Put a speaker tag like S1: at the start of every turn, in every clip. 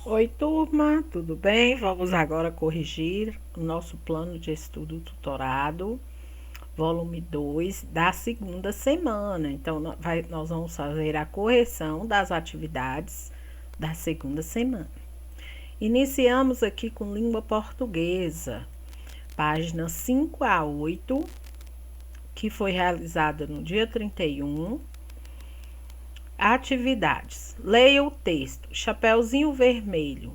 S1: Oi, turma, tudo bem? Vamos agora corrigir o nosso plano de estudo tutorado, volume 2 da segunda semana. Então, nós vamos fazer a correção das atividades da segunda semana. Iniciamos aqui com língua portuguesa, páginas 5 a 8, que foi realizada no dia 31. Atividades. Leia o texto. Chapeuzinho vermelho.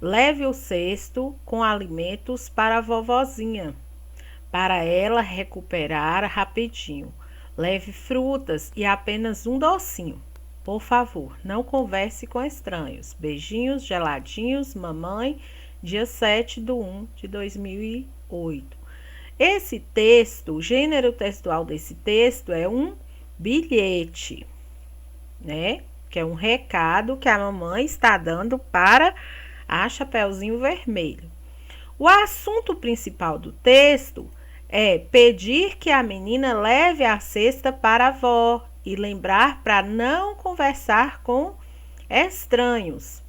S1: Leve o cesto com alimentos para a vovozinha, para ela recuperar rapidinho. Leve frutas e apenas um docinho. Por favor, não converse com estranhos. Beijinhos geladinhos, mamãe, dia 7/1/2008. Esse texto, o gênero textual desse texto é um bilhete, né? Que é um recado que a mamãe está dando para a Chapeuzinho Vermelho. O assunto principal do texto é pedir que a menina leve a cesta para a avó e lembrar para não conversar com estranhos.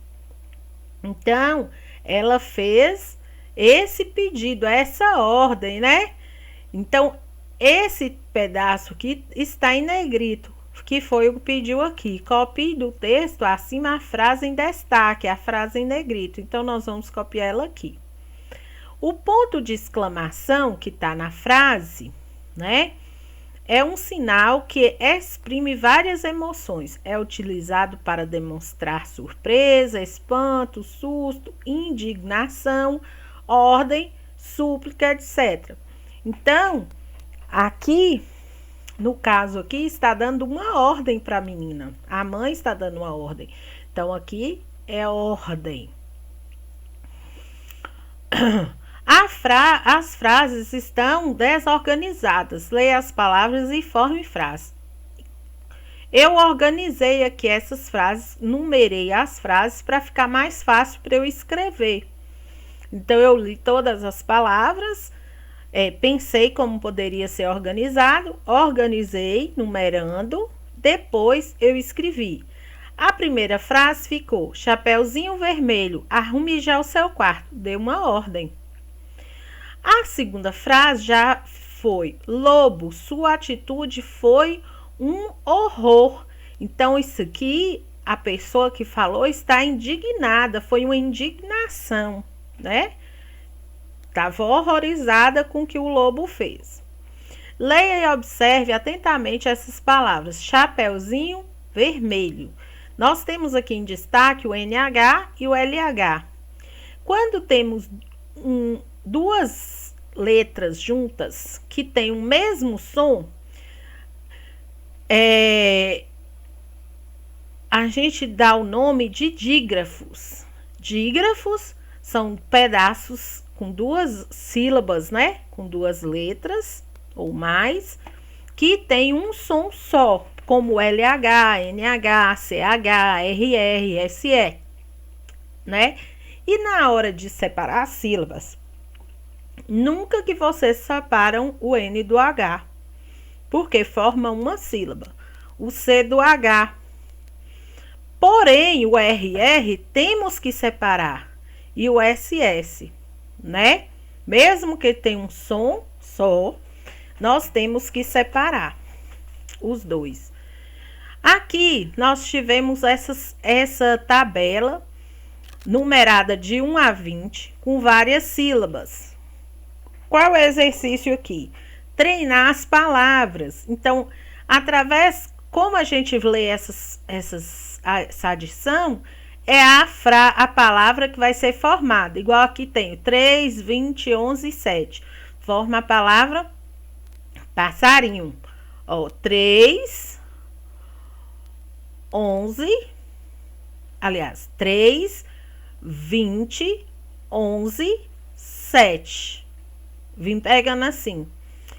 S1: Então, ela fez esse pedido, essa ordem, né? Então, esse pedaço aqui está em negrito, que foi o que pediu aqui. Copie do texto acima a frase em destaque, a frase em negrito. Então, nós vamos copiar ela aqui. O ponto de exclamação que está na frase, né? É um sinal que exprime várias emoções. É utilizado para demonstrar surpresa, espanto, susto, indignação, ordem, súplica, etc. Então, aqui, no caso aqui, está dando uma ordem para a menina. A mãe está dando uma ordem. Então, aqui é ordem. As frases estão desorganizadas. Leia as palavras e forme frase. Eu organizei aqui essas frases, numerei as frases para ficar mais fácil para eu escrever. Então, eu li todas as palavras, pensei como poderia ser organizado, organizei, numerando, depois eu escrevi. A primeira frase ficou: Chapeuzinho vermelho, arrume já o seu quarto. Deu uma ordem. A segunda frase já foi: Lobo, sua atitude foi um horror. Então, isso aqui, a pessoa que falou está indignada, foi uma indignação, né? Estava horrorizada com o que o lobo fez. Leia e observe atentamente essas palavras: Chapeuzinho vermelho. Nós temos aqui em destaque o NH e o LH. Quando temos duas letras juntas que têm o mesmo som, a gente dá o nome de dígrafos. Dígrafos são pedaços com duas sílabas, né? Com duas letras ou mais, que tem um som só, como LH, NH, CH, RR, SE, né? E na hora de separar as sílabas, nunca que vocês separam o N do H, porque forma uma sílaba. O C do H. Porém, o RR temos que separar. E o SS, né? Mesmo que tenha um som só, nós temos que separar os dois. Aqui, nós tivemos essa tabela numerada de 1 a 20, com várias sílabas. Qual é o exercício aqui? Treinar as palavras. Então, como a gente lê essa adição, é a palavra que vai ser formada. Igual aqui tem 3, 20, 11 e 7. Forma a palavra passarinho. 3, 11, aliás, 3, 20, 11, 7. Vim pegando assim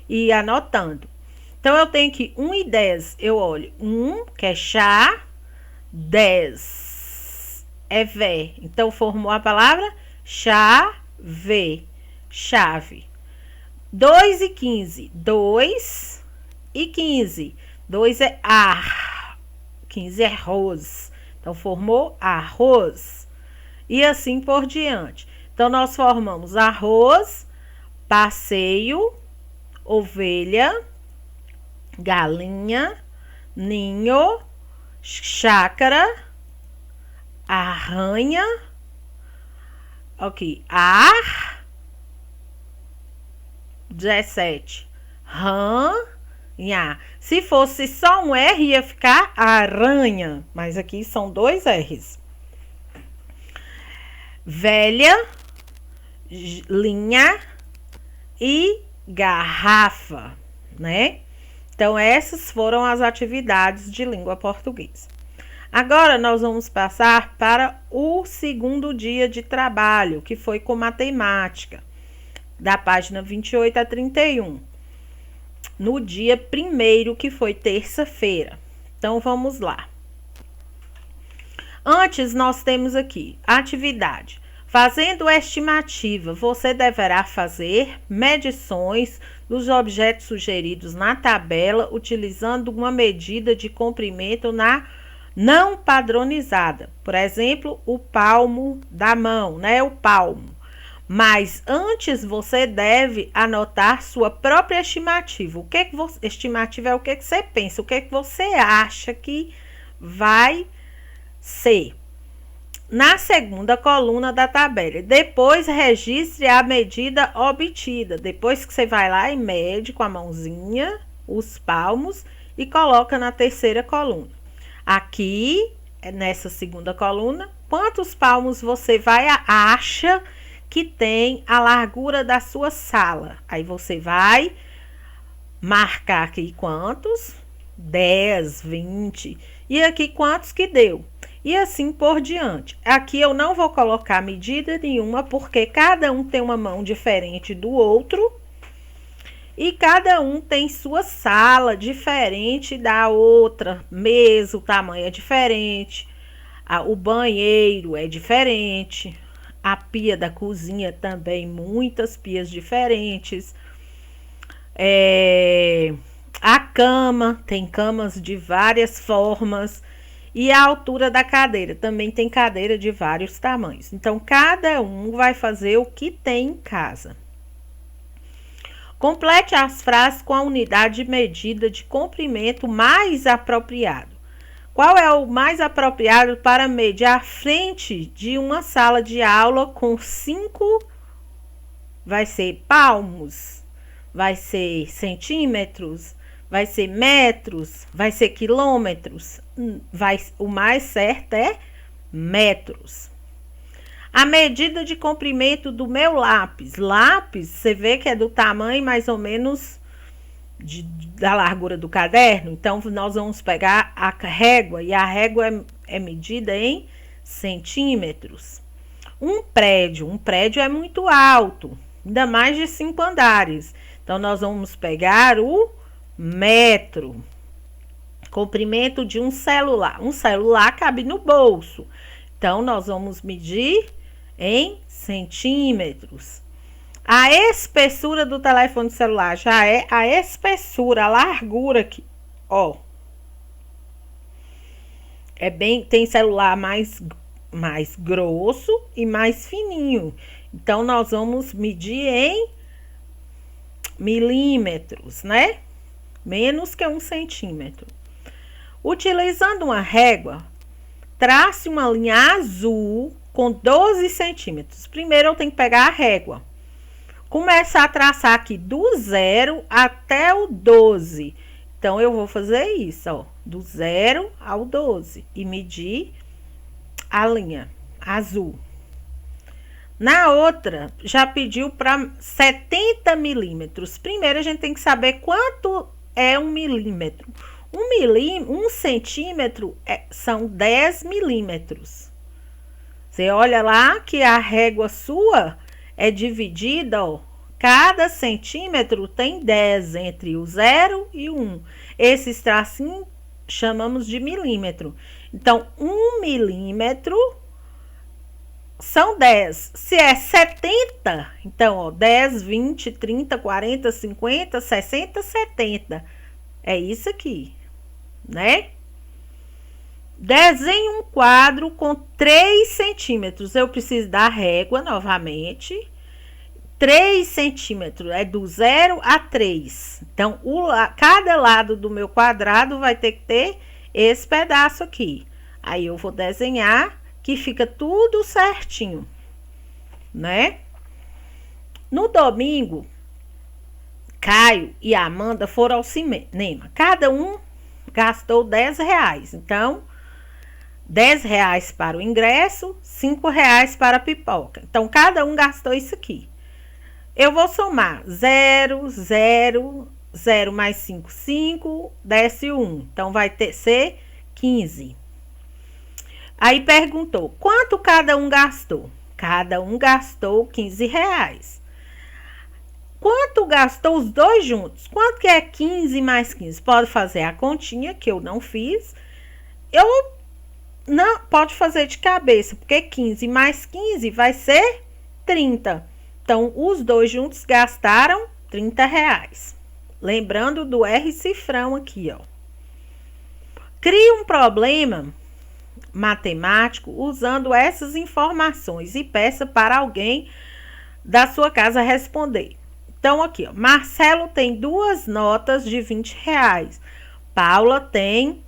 S1: e anotando. Então, eu tenho que 1 e 10. Eu olho 1, que é chá, 10 é vé. Então, formou a palavra chave. Chave. 2 e 15. 2 e 15. 2 é ar. 15 é arroz. Então, formou arroz. e assim por diante. Então, nós formamos arroz, passeio, ovelha, galinha, ninho, chácara, arranha, ok, ar, 17, ranha. Se fosse só um R, ia ficar aranha, mas aqui são 2 R's. Velha, linha e garrafa, né? Então, essas foram as atividades de língua portuguesa. Agora, nós vamos passar para o segundo dia de trabalho, que foi com matemática, da página 28 a 31. No dia 1º, que foi terça-feira. Então, vamos lá. Antes, nós temos aqui atividade. Fazendo estimativa, você deverá fazer medições dos objetos sugeridos na tabela, utilizando uma medida de comprimento não padronizada. Por exemplo, o palmo da mão, né? O palmo. Mas antes você deve anotar sua própria estimativa. Estimativa é o que você pensa, o que você acha que vai ser. Na segunda coluna da tabela. Depois registre a medida obtida. Depois que você vai lá e mede com a mãozinha os palmos e coloca na terceira coluna. Aqui, nessa segunda coluna, quantos palmos você acha que tem a largura da sua sala? Aí você vai marcar aqui quantos? 10, 20. E aqui quantos que deu? E assim por diante. Aqui eu não vou colocar medida nenhuma, porque cada um tem uma mão diferente do outro. E cada um tem sua sala diferente da outra. Mesa, o tamanho é diferente. O banheiro é diferente. A pia da cozinha também, muitas pias diferentes. A cama, tem camas de várias formas. E a altura da cadeira, também tem cadeira de vários tamanhos. Então, cada um vai fazer o que tem em casa. Complete as frases com a unidade de medida de comprimento mais apropriado. Qual é o mais apropriado para medir a frente de uma sala de aula com 5? Vai ser palmos, vai ser centímetros, vai ser metros, vai ser quilômetros. O mais certo é metros. A medida de comprimento do meu lápis. Lápis, você vê que é do tamanho mais ou menos da largura do caderno. Então, nós vamos pegar a régua, e a régua é medida em centímetros. Um prédio é muito alto, ainda mais de 5 andares. Então, nós vamos pegar o metro. Comprimento de um celular. Um celular cabe no bolso. Então, nós vamos medir em centímetros. A espessura do telefone celular já é a espessura, a largura aqui, ó. Tem celular mais grosso e mais fininho. Então, nós vamos medir em milímetros, né? Menos que 1 centímetro. Utilizando uma régua, trace uma linha azul com 12 centímetros. Primeiro, eu tenho que pegar a régua. Começar a traçar aqui do 0 até o 12. Então, eu vou fazer isso, ó. Do 0 ao 12. E medir a linha azul. Na outra, já pediu para 70 milímetros. Primeiro, a gente tem que saber quanto é 1 milímetro. 1 centímetro são 10 milímetros. Você olha lá que a régua sua é dividida, ó. Cada centímetro tem 10 entre o 0 e o 1. Esses tracinhos chamamos de milímetro. Então, 1 milímetro são 10. Se é 70, então, ó, 10, 20, 30, 40, 50, 60, 70. É isso aqui, né? Desenhe um quadro com 3 centímetros. Eu preciso da régua novamente. 3 centímetros é do 0 a 3. Então, cada lado do meu quadrado vai ter que ter esse pedaço aqui. Aí eu vou desenhar que fica tudo certinho, né? No domingo, Caio e Amanda foram ao cinema. Cada um gastou R$10. Então, R$10 para o ingresso, R$5 para a pipoca. Então, cada um gastou isso aqui. Eu vou somar 0, 0, 0 mais 5, 5, desce 1. Então, vai ser 15. Aí perguntou, quanto cada um gastou? Cada um gastou R$15. Quanto gastou os dois juntos? Quanto que é 15 mais 15? Pode fazer a continha, que eu não fiz. Não, pode fazer de cabeça, porque 15 mais 15 vai ser 30. Então, os dois juntos gastaram R$30. Lembrando do R cifrão aqui, ó. Crie um problema matemático usando essas informações e peça para alguém da sua casa responder. Então, aqui, ó, Marcelo tem 2 notas de R$20. Paula tem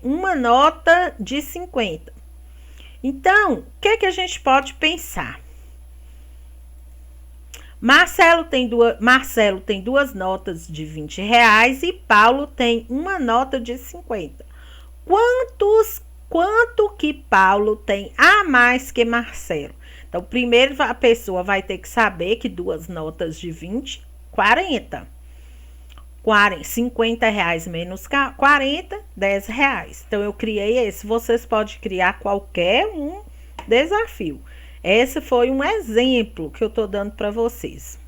S1: uma nota de 50. Então, o que a gente pode pensar? Marcelo tem duas notas de R$20 e Paulo tem uma nota de 50. Quanto que Paulo tem a mais que Marcelo? Então, primeiro a pessoa vai ter que saber que 2 notas de 20, 40. R$50 menos 40, R$10. Então, eu criei esse. Vocês podem criar qualquer um desafio. Esse foi um exemplo que eu tô dando para vocês.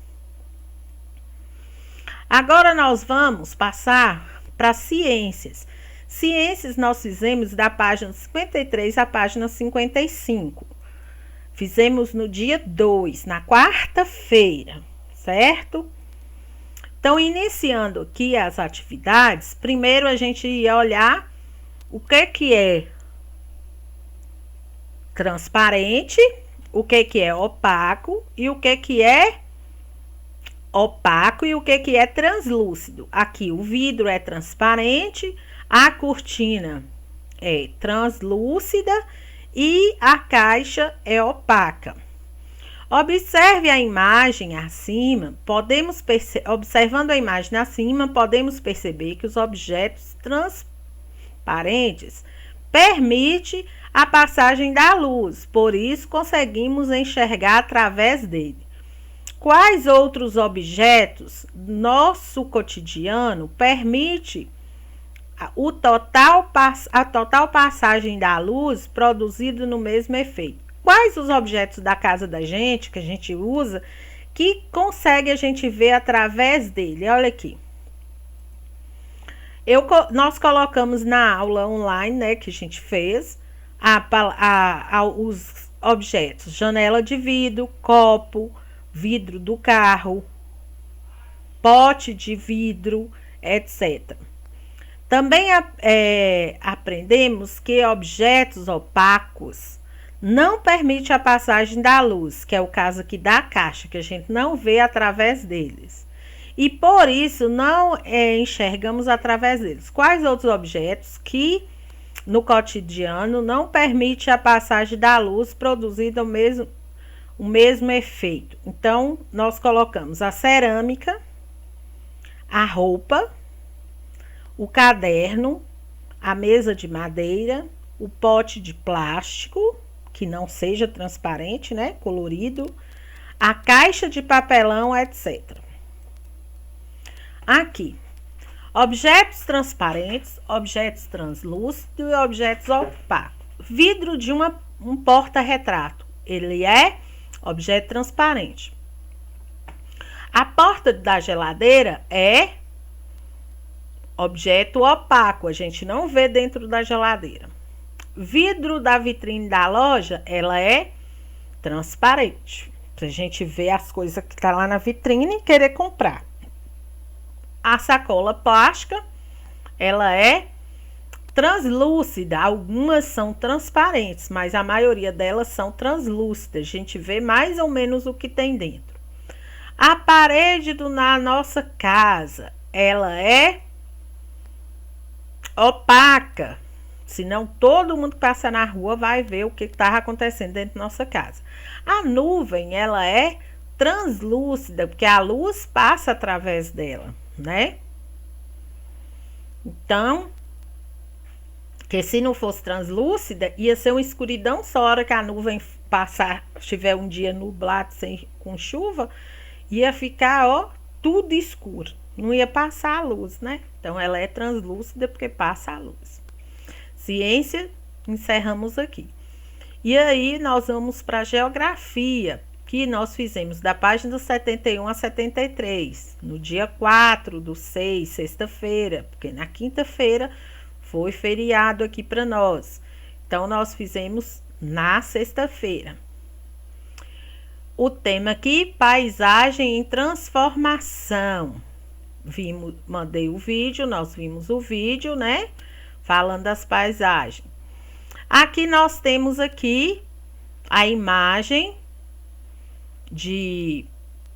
S1: Agora, nós vamos passar para ciências. Ciências nós fizemos da página 53 à página 55. Fizemos no dia 2, na quarta-feira, certo? Então, iniciando aqui as atividades, primeiro a gente ia olhar o que é transparente, o que é opaco e o que é opaco e o que é translúcido. Aqui o vidro é transparente, a cortina é translúcida e a caixa é opaca. Observe a imagem acima, observando a imagem acima, podemos perceber que os objetos transparentes permitem a passagem da luz, por isso conseguimos enxergar através dele. Quais outros objetos nosso cotidiano permite a total passagem da luz produzido no mesmo efeito? Quais os objetos da casa da gente, que a gente usa, que consegue a gente ver através dele? Olha aqui. Nós colocamos na aula online, né, que a gente fez, os objetos. Janela de vidro, copo, vidro do carro, pote de vidro, etc. Também aprendemos que objetos opacos não permite a passagem da luz, que é o caso aqui da caixa, que a gente não vê através deles. E por isso não enxergamos através deles. Quais outros objetos que no cotidiano não permite a passagem da luz produzida o mesmo efeito? Então, nós colocamos a cerâmica, a roupa, o caderno, a mesa de madeira, o pote de plástico, que não seja transparente, né, colorido, a caixa de papelão, etc. Aqui, objetos transparentes, objetos translúcidos e objetos opacos. Vidro de um porta-retrato, ele é objeto transparente. A porta da geladeira é objeto opaco, a gente não vê dentro da geladeira. Vidro da vitrine da loja, ela é transparente, pra gente ver as coisas que tá lá na vitrine e querer comprar. A sacola plástica, ela é translúcida, algumas são transparentes, mas a maioria delas são translúcidas. A gente vê mais ou menos o que tem dentro. A parede na nossa casa, ela é opaca. Senão todo mundo que passa na rua vai ver o que está acontecendo dentro da nossa casa. A nuvem, ela é translúcida, porque a luz passa através dela, né? Então, que se não fosse translúcida, ia ser uma escuridão só. A hora que a nuvem passar, tiver um dia nublado com chuva, ia ficar, ó, tudo escuro. Não ia passar a luz, né? Então, ela é translúcida porque passa a luz. Ciência, encerramos aqui. E aí, nós vamos para a geografia, que nós fizemos da página 71 a 73, no dia 4/6, sexta-feira, porque na quinta-feira foi feriado aqui para nós. Então, nós fizemos na sexta-feira. O tema aqui, paisagem em transformação. Mandei o vídeo, nós vimos o vídeo, né? Falando das paisagens. Aqui nós temos aqui a imagem de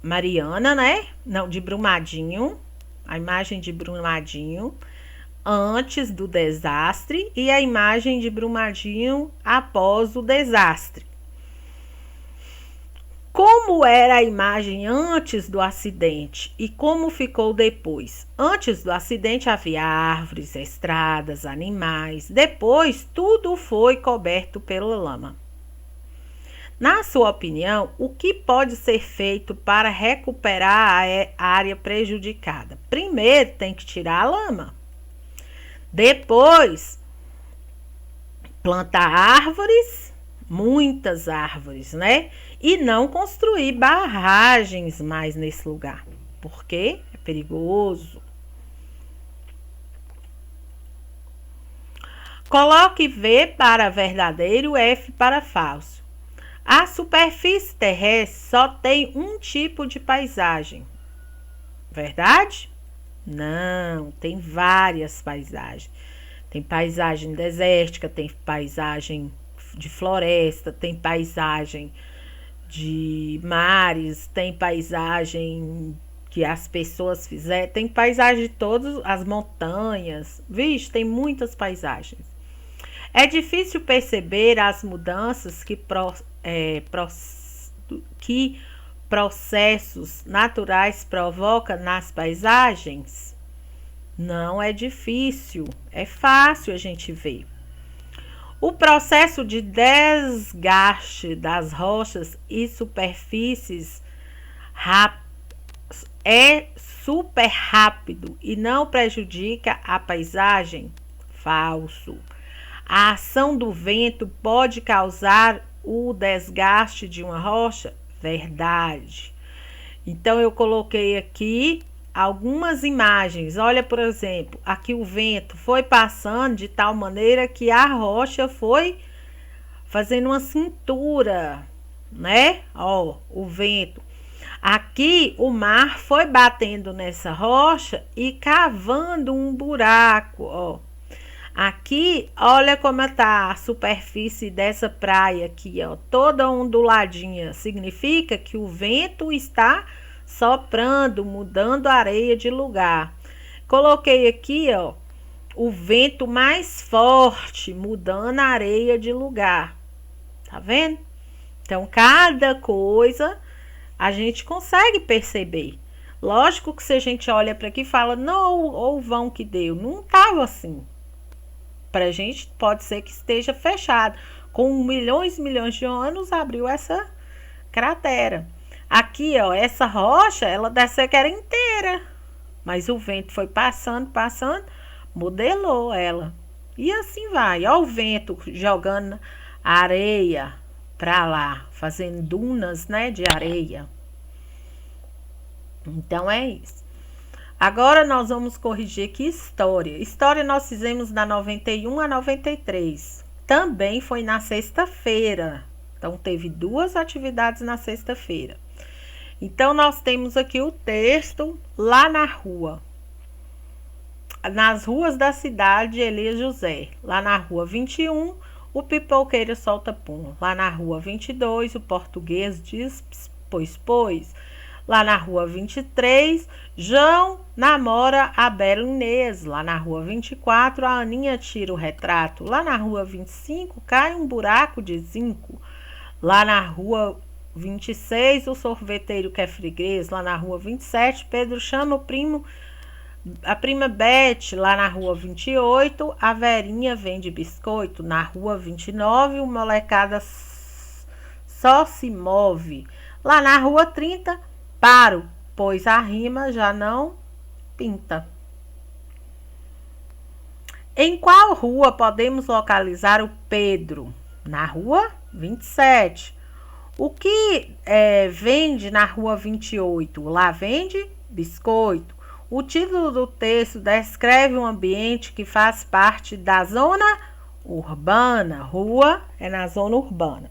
S1: Mariana, né? Não, de Brumadinho. A imagem de Brumadinho antes do desastre e a imagem de Brumadinho após o desastre. Como era a imagem antes do acidente e como ficou depois? Antes do acidente havia árvores, estradas, animais. Depois, tudo foi coberto pela lama. Na sua opinião, o que pode ser feito para recuperar a área prejudicada? Primeiro, tem que tirar a lama. Depois, plantar árvores, muitas árvores, né? E não construir barragens mais nesse lugar, porque é perigoso. Coloque V para verdadeiro, F para falso. A superfície terrestre só tem um tipo de paisagem. Verdade? Não, tem várias paisagens. Tem paisagem desértica, tem paisagem de floresta, tem paisagem de mares, tem paisagem que as pessoas fizeram, tem paisagem de todas as montanhas. Vixe, tem muitas paisagens. É difícil perceber as mudanças que processos naturais provocam nas paisagens? Não é difícil, é fácil a gente ver. O processo de desgaste das rochas e superfícies é super rápido e não prejudica a paisagem? Falso. A ação do vento pode causar o desgaste de uma rocha? Verdade. Então, eu coloquei aqui algumas imagens. Olha, por exemplo, aqui o vento foi passando de tal maneira que a rocha foi fazendo uma cintura, né? Ó, o vento. Aqui o mar foi batendo nessa rocha e cavando um buraco, ó. Aqui, olha como está a superfície dessa praia aqui, ó, toda onduladinha. Significa que o vento está soprando, mudando a areia de lugar. Coloquei aqui, ó, o vento mais forte, mudando a areia de lugar. Tá vendo? Então, cada coisa a gente consegue perceber. Lógico que se a gente olha para aqui e fala, não, o vão que deu, não estava assim. Pra gente pode ser que esteja fechado. Com milhões e milhões de anos abriu essa cratera. Aqui, ó, essa rocha, ela deve que era inteira. Mas o vento foi passando, modelou ela. E assim vai. Ó o vento jogando areia pra lá, fazendo dunas, né, de areia. Então é isso. Agora nós vamos corrigir aqui história. História nós fizemos da 91 a 93. Também foi na sexta-feira. Então teve duas atividades na sexta-feira. Então nós temos aqui o texto lá na rua. nas ruas da cidade, Elias José. Lá na rua 21, o pipoqueiro solta pum. Lá na rua 22, o português diz pois. Lá na rua 23, João namora a Bela Inês. Lá na rua 24, a Aninha tira o retrato. Lá na rua 25, cai um buraco de zinco. Lá na rua 26, o sorveteiro quer freguês. Lá na rua 27, Pedro chama a prima Bete. Lá na rua 28, a Verinha vende biscoito. Na rua 29, o molecada só se move. Lá na rua 30, paro, pois a rima já não pinta. Em qual rua podemos localizar o Pedro? Na rua 27. O que vende na rua 28? Lá vende biscoito. O título do texto descreve um ambiente que faz parte da zona urbana. Rua é na zona urbana.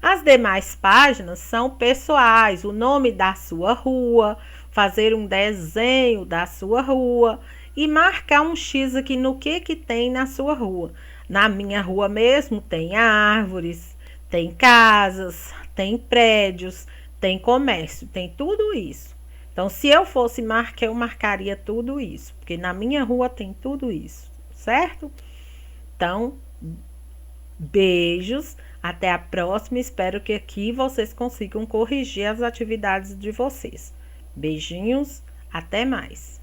S1: As demais páginas são pessoais, o nome da sua rua, fazer um desenho da sua rua e marcar um X aqui no que tem na sua rua. Na minha rua mesmo tem árvores, tem casas, tem prédios, tem comércio, tem tudo isso. Então, se eu fosse marcar, eu marcaria tudo isso, porque na minha rua tem tudo isso, certo? Então, beijos, até a próxima. Espero que aqui vocês consigam corrigir as atividades de vocês. Beijinhos, até mais.